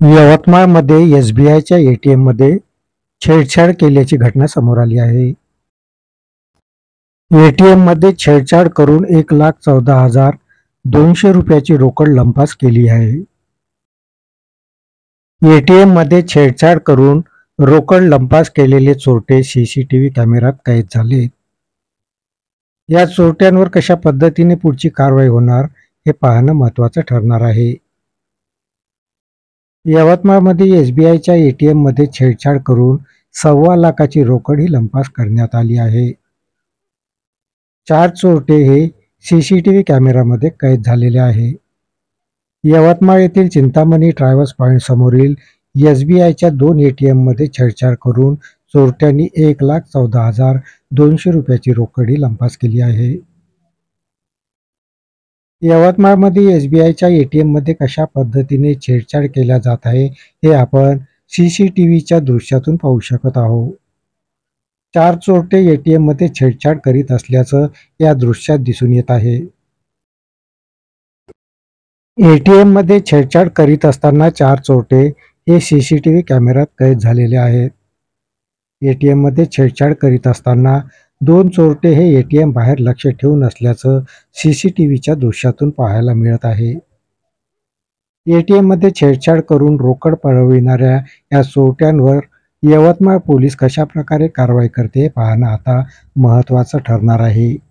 यवतमाळमध्ये एसबीआयच्या एटीएममध्ये छेडछाड केल्याची घटना समोर आली आहे. एटीएममध्ये छेडछाड करून 1,14,200 रुपयाची रोकड लंपास केली आहे. एटीएममध्ये छेडछाड करून रोकड लंपास केलेले चोरटे सीसीटीव्ही कॅमेऱ्यात कैद झाले. या चोरट्यांवर कशा पद्धतीने पुढची कारवाई होणार हे पाहणं महत्त्वाचं ठरणार आहे. यवतमाळमध्ये एसबीआयच्या एटीएममध्ये छेडछाड करून 1.25 लाखाची रोकड ही लंपास करण्यात आली आहे. 4 चोरटे हे सीसीटीव्ही कॅमेऱ्यामध्ये कैद झालेले आहे. यवतमाळ येथील चिंतामणी ट्रॅव्हल्स पॉइंट समोरील एसबीआयच्या 2 एटीएममध्ये छेडछाड करून चोरट्यांनी 1,14,200 रुपयाची रोकड ही लंपास केली आहे. यवतमाळमध्ये एसबीआयच्या एटीएममध्ये कशा पद्धतीने छेडछाड केल्या जात आहे हे आपण सीसीटीव्हीच्या दृश्यातून पाहू शकत आहोत. 4 चोरटे एटीएममध्ये छेडछाड करीत असल्याचं या दृश्यात दिसून येत आहे. एटीएममध्ये छेडछाड करीत असताना 4 चोरटे हे सीसीटीव्ही कॅमेऱ्यात कैद झालेले आहेत. एटीएममध्ये छेडछाड करीत असताना 2 चोरटे हे एटीएम बाहेर लक्ष ठेवून असल्याचं सीसीटीव्हीच्या दृश्यातून पाहायला मिळत आहे. एटीएममध्ये छेडछाड करून रोकड पळविणाऱ्या या चोरट्यांवर यवतमाळ पोलीस कशा प्रकारे कारवाई करते हे पाहणं आता महत्त्वाचं ठरणार आहे.